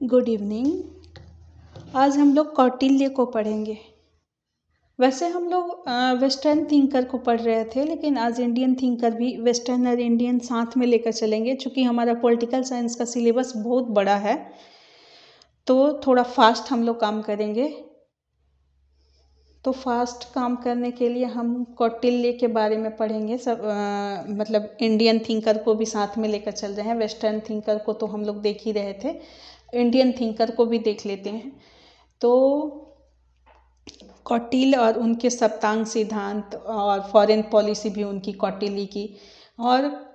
Good evening. आज हम लोग कौटिल्य को पढ़ेंगे। वैसे हम लोग वेस्टर्न थिंकर को पढ़ रहे थे, लेकिन आज इंडियन थिंकर भी वेस्टर्न और इंडियन साथ में लेकर चलेंगे। चूँकि हमारा पॉलिटिकल साइंस का सिलेबस बहुत बड़ा है, तो थोड़ा फास्ट हम लोग काम करेंगे। तो फास्ट काम करने के लिए हम कौटिल्य के बारे में पढ़ेंगे। सब मतलब इंडियन थिंकर को भी साथ में लेकर चल रहे हैं। वेस्टर्न थिंकर को तो हम लोग देख ही रहे थे, इंडियन थिंकर को भी देख लेते हैं। तो कौटिल्य और उनके सप्तांग सिद्धांत और फॉरेन पॉलिसी भी उनकी कौटिल्य की, और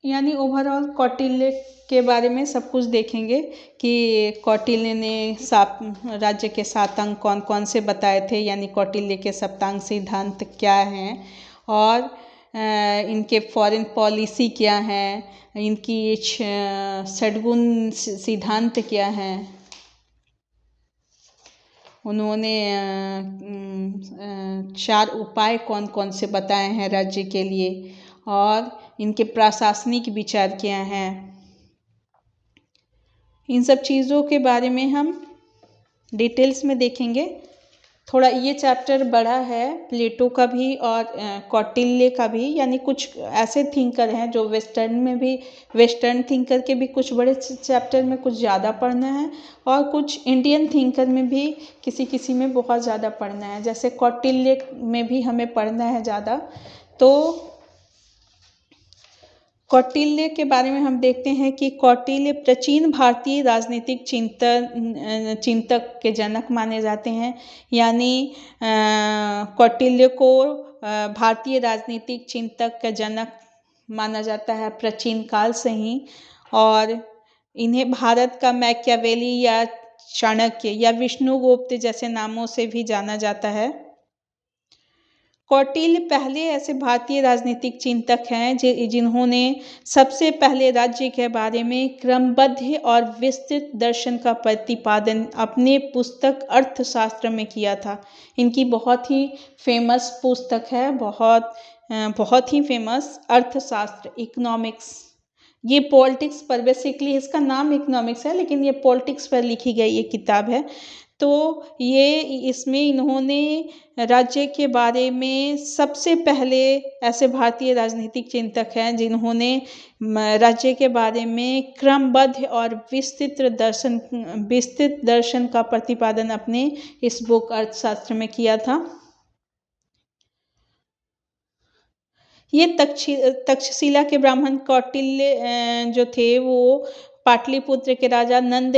यानी ओवरऑल कौटिल्य के बारे में सब कुछ देखेंगे कि कौटिल्य ने राज्य के 7 अंग कौन कौन से बताए थे, यानी कौटिल्य के सप्तांग सिद्धांत क्या हैं, और इनके फॉरेन पॉलिसी क्या है, इनकी षड्गुण सिद्धांत क्या है, उन्होंने 4 उपाय कौन कौन से बताए हैं राज्य के लिए, और इनके प्रशासनिक विचार क्या हैं। इन सब चीज़ों के बारे में हम डिटेल्स में देखेंगे। थोड़ा ये चैप्टर बड़ा है, प्लेटो का भी और कौटिल्य का भी, यानी कुछ ऐसे थिंकर हैं जो वेस्टर्न थिंकर के भी कुछ बड़े चैप्टर में कुछ ज़्यादा पढ़ना है, और कुछ इंडियन थिंकर में भी किसी किसी में बहुत ज़्यादा पढ़ना है। जैसे कौटिल्य में भी हमें पढ़ना है ज़्यादा। तो कौटिल्य के बारे में हम देखते हैं कि कौटिल्य प्राचीन भारतीय राजनीतिक चिंतक के जनक माने जाते हैं। यानी कौटिल्य को भारतीय राजनीतिक चिंतक का जनक माना जाता है प्राचीन काल से ही, और इन्हें भारत का मैकियावेली या चाणक्य या विष्णुगुप्त जैसे नामों से भी जाना जाता है। कौटिल्य पहले ऐसे भारतीय राजनीतिक चिंतक हैं जिन्होंने सबसे पहले राज्य के बारे में क्रमबद्ध और विस्तृत दर्शन का प्रतिपादन अपने पुस्तक अर्थशास्त्र में किया था। इनकी बहुत ही फेमस पुस्तक है, बहुत ही फेमस अर्थशास्त्र, इकोनॉमिक्स। ये पॉलिटिक्स पर, बेसिकली इसका नाम इकोनॉमिक्स है, लेकिन ये पॉलिटिक्स पर लिखी गई ये किताब है। तो ये इसमें इन्होंने राज्य के बारे में सबसे पहले ऐसे भारतीय राजनीतिक चिंतक हैं जिन्होंने राज्य के बारे में क्रमबद्ध और विस्तृत दर्शन का प्रतिपादन अपने इस बुक अर्थशास्त्र में किया था। ये तक्षशिला के ब्राह्मण कौटिल्य जो थे, वो पाटलिपुत्र के राजा नंद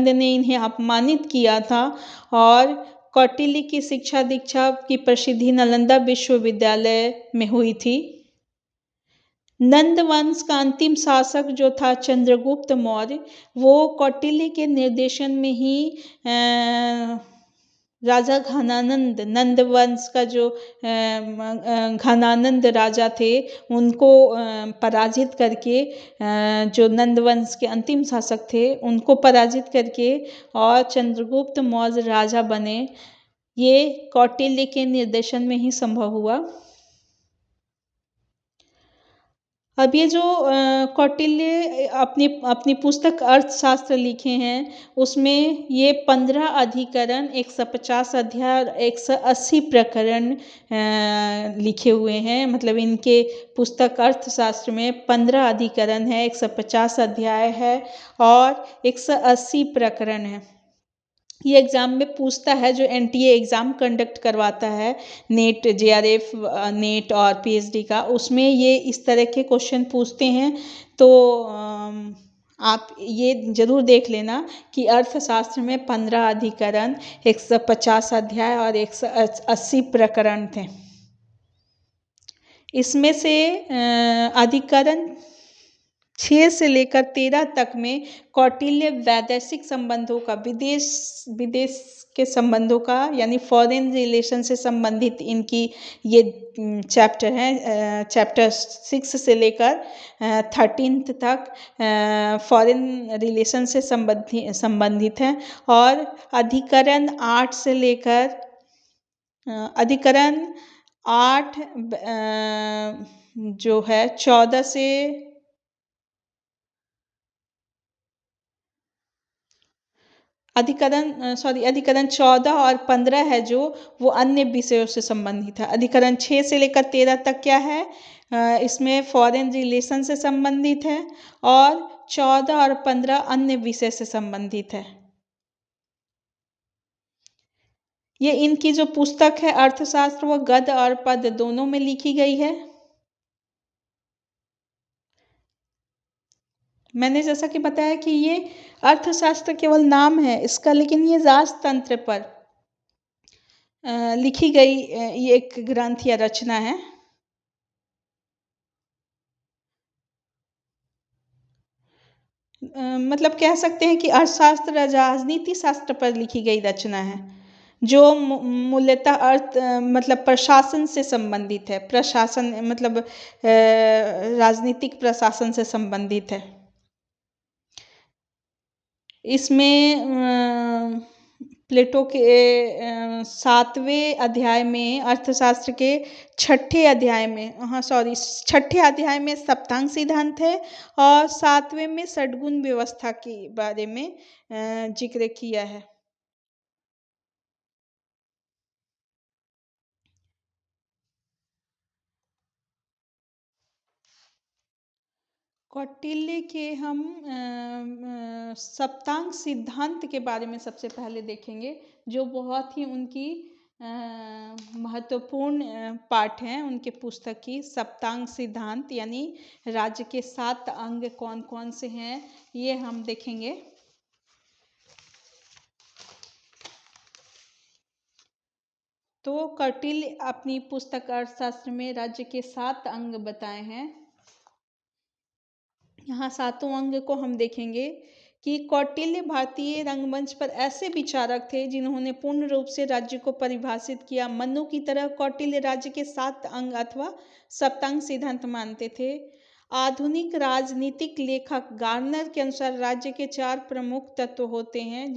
ने इन्हें अपमानित किया था, और कौटिल्य की शिक्षा दीक्षा की प्रसिद्धि नालंदा विश्वविद्यालय में हुई थी। नंद वंश का अंतिम शासक जो था चंद्रगुप्त मौर्य, वो कौटिल्य के निर्देशन में ही राजा घनानंद, नंद वंश का जो घनानंद राजा थे, उनको पराजित करके, जो नंद वंश के अंतिम शासक थे उनको पराजित करके और चंद्रगुप्त मौर्य राजा बने। ये कौटिल्य के निर्देशन में ही संभव हुआ। अब ये जो कौटिल्य अपनी पुस्तक अर्थशास्त्र लिखे हैं, उसमें ये 15 अधिकरण, 150 अध्याय और 180 प्रकरण लिखे हुए हैं। मतलब इनके पुस्तक अर्थशास्त्र में 15 अधिकरण है, 150 अध्याय है और 180 प्रकरण है। ये एग्ज़ाम में पूछता है, जो एनटीए एग्ज़ाम कंडक्ट करवाता है, नेट, जेआरएफ नेट और पीएचडी का, उसमें ये इस तरह के क्वेश्चन पूछते हैं। तो आप ये ज़रूर देख लेना कि अर्थशास्त्र में 15 अधिकरण, 150 अध्याय और 180 प्रकरण थे। इसमें से अधिकरण 6 से लेकर 13 तक में कौटिल्य वैदेशिक संबंधों का, विदेश के संबंधों का, यानी फॉरेन रिलेशन से संबंधित इनकी ये चैप्टर हैं। चैप्टर 6 से लेकर 13 तक फॉरेन रिलेशन से संबंधित हैं, और अधिकरण 8 से लेकर अधिकरण 8 जो है 14 से अधिकरण 14 और 15 है जो, वो अन्य विषयों से संबंधित है। अधिकरण 6 से लेकर 13 तक क्या है, इसमें फॉरेन रिलेशन से संबंधित है, और 14 और 15 अन्य विषय से संबंधित है। ये इनकी जो पुस्तक है अर्थशास्त्र, वो गद्य और पद्य दोनों में लिखी गई है। मैंने जैसा कि बताया कि ये अर्थशास्त्र केवल नाम है इसका, लेकिन ये राजतंत्र पर लिखी गई ये एक ग्रंथ या रचना है। मतलब कह सकते हैं कि अर्थशास्त्र राजनीति शास्त्र पर लिखी गई रचना है, जो मूलतः मतलब प्रशासन से संबंधित है। प्रशासन मतलब राजनीतिक प्रशासन से संबंधित है। इसमें प्लेटो के 7वें अध्याय में, अर्थशास्त्र के 6ठे अध्याय में, सॉरी 6ठे अध्याय में सप्तांग सिद्धांत है, और 7वें में षड्गुण व्यवस्था के बारे में जिक्र किया है। कौटिल्य के हम सप्तांग सिद्धांत के बारे में सबसे पहले देखेंगे, जो बहुत ही उनकी महत्वपूर्ण पाठ है उनके पुस्तक की। सप्तांग सिद्धांत यानी राज्य के 7 अंग कौन कौन से हैं, ये हम देखेंगे। तो कौटिल्य अपनी पुस्तक अर्थशास्त्र में राज्य के 7 अंग बताए हैं। यहाँ 7 अंग को हम देखेंगे कि कौटिल्य भारतीय रंगमंच पर ऐसे विचारक थे जिन्होंने पूर्ण रूप से राज्य को परिभाषित किया। मनु की तरह कौटिल्य राज्य के 7 अंग अथवा सप्तांग सिद्धांत मानते थे। आधुनिक राजनीतिक लेखक गार्नर के अनुसार राज्य के 4 प्रमुख तत्व होते हैं,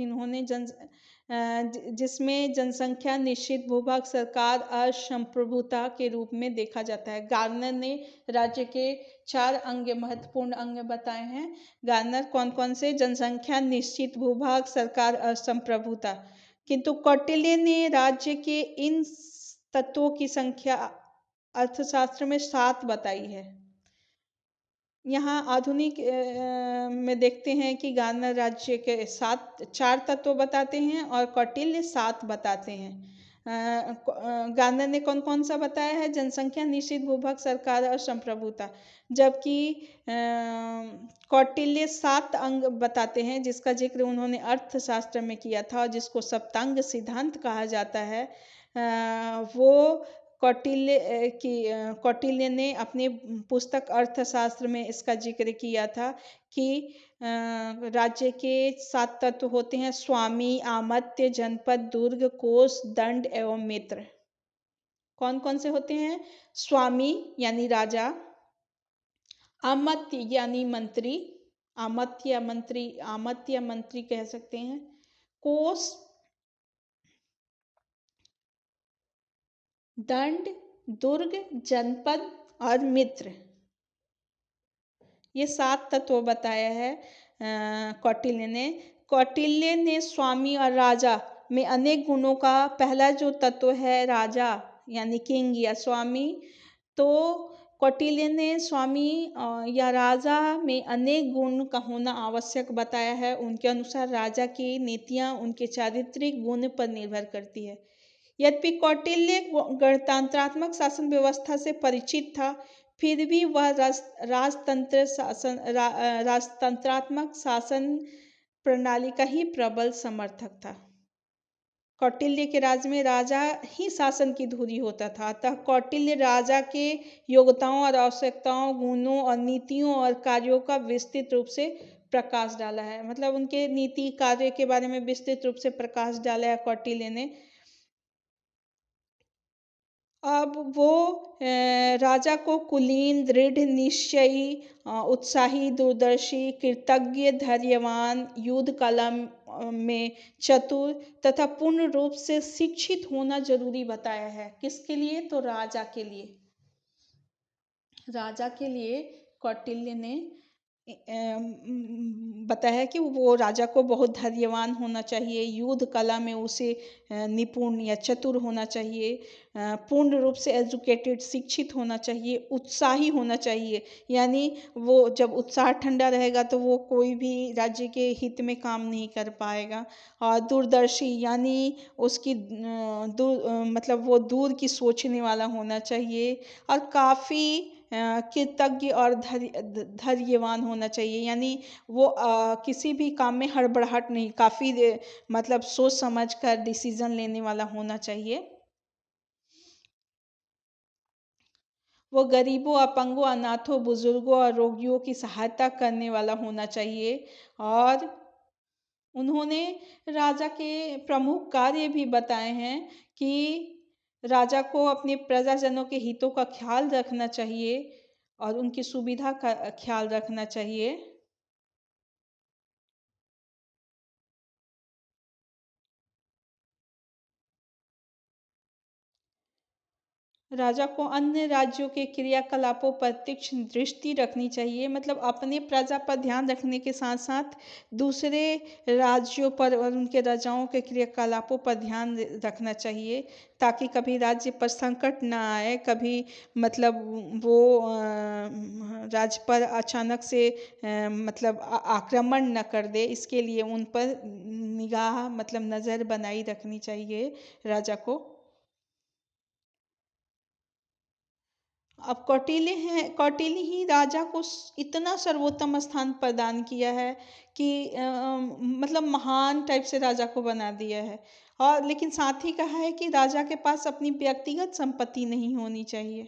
जिसमें जनसंख्या, निश्चित भूभाग, सरकार और संप्रभुता के रूप में देखा जाता है। गार्नर ने राज्य के 4 अंग, महत्वपूर्ण अंग बताए हैं। गार्नर कौन कौन से? जनसंख्या, निश्चित भूभाग, सरकार और संप्रभुता। किंतु कौटिल्य ने राज्य के इन तत्वों की संख्या अर्थशास्त्र में 7 बताई है। यहाँ आधुनिक में देखते हैं कि गार्नर राज्य के 4 तत्व बताते हैं और कौटिल्य 7 बताते हैं। गार्नर ने कौन कौन सा बताया है? जनसंख्या, निश्चित भूभाग, सरकार और संप्रभुता। जबकि कौटिल्य 7 अंग बताते हैं, जिसका जिक्र उन्होंने अर्थशास्त्र में किया था और जिसको सप्तांग सिद्धांत कहा जाता है। वो कौटिल्य ने अपनी पुस्तक अर्थशास्त्र में इसका जिक्र किया था कि राज्य के 7 तत्व होते हैं: स्वामी, आमत्य, जनपद, दुर्ग, कोष, दंड एवं मित्र। कौन कौन से होते हैं? स्वामी यानी राजा, आमत्य यानी मंत्री, आमत्य मंत्री कह सकते हैं, कोष, दंड, दुर्ग, जनपद और मित्र। ये 7 तत्व बताया है कौटिल्य ने। कौटिल्य ने स्वामी और राजा में अनेक गुणों का, पहला जो तत्व है राजा यानी किंग या स्वामी, तो कौटिल्य ने स्वामी या राजा में अनेक गुण का होना आवश्यक बताया है। उनके अनुसार राजा की नीतियाँ उनके चारित्रिक गुण पर निर्भर करती है। यद्यपि कौटिल्य गणतंत्रात्मक शासन व्यवस्था से परिचित था, फिर भी वह राजतंत्रात्मक शासन प्रणाली का ही प्रबल समर्थक था। कौटिल्य के राज्य में राजा ही शासन की धुरी होता था, अतः कौटिल्य राजा के योग्यताओं और आवश्यकताओं, गुणों और नीतियों और कार्यों का विस्तृत रूप से प्रकाश डाला है। मतलब उनके नीति कार्य के बारे में विस्तृत रूप से प्रकाश डाला है कौटिल्य ने। अब वो राजा को कुलीन, दृढ़ निश्चयी, उत्साही, दूरदर्शी, कृतज्ञ, धैर्यवान, युद्ध कला में चतुर तथा पूर्ण रूप से शिक्षित होना जरूरी बताया है। किसके लिए? तो राजा के लिए। राजा के लिए कौटिल्य ने बताया कि वो राजा को बहुत धैर्यवान होना चाहिए, युद्ध कला में उसे निपुण या चतुर होना चाहिए, पूर्ण रूप से एजुकेटेड शिक्षित होना चाहिए, उत्साही होना चाहिए। यानी वो जब उत्साह ठंडा रहेगा तो वो कोई भी राज्य के हित में काम नहीं कर पाएगा। और दूरदर्शी यानी उसकी मतलब वो दूर की सोचने वाला होना चाहिए और काफ़ी कृतज्ञ और धैर्यवान होना चाहिए। यानी वो किसी भी काम में हड़बड़ाहट नहीं, काफ़ी मतलब सोच समझ कर डिसीजन लेने वाला होना चाहिए। वो गरीबों, अपंगों, अनाथों, बुजुर्गों और रोगियों की सहायता करने वाला होना चाहिए। और उन्होंने राजा के प्रमुख कार्य भी बताए हैं कि राजा को अपने प्रजाजनों के हितों का ख्याल रखना चाहिए और उनकी सुविधा का ख्याल रखना चाहिए। राजा को अन्य राज्यों के क्रियाकलापों पर तीक्ष्ण दृष्टि रखनी चाहिए, मतलब अपने प्रजा पर ध्यान रखने के साथ साथ दूसरे राज्यों पर और उनके राजाओं के क्रियाकलापों पर ध्यान रखना चाहिए, ताकि कभी राज्य पर संकट ना आए, कभी मतलब वो राज्य पर अचानक से मतलब आक्रमण न कर दे। इसके लिए उन पर निगाह मतलब नज़र बनाई रखनी चाहिए राजा को। अब कौटिल्य हैं, कौटिल्य ही राजा को इतना सर्वोत्तम स्थान प्रदान किया है कि मतलब महान टाइप से राजा को बना दिया है। और लेकिन साथ ही कहा है कि राजा के पास अपनी व्यक्तिगत संपत्ति नहीं होनी चाहिए।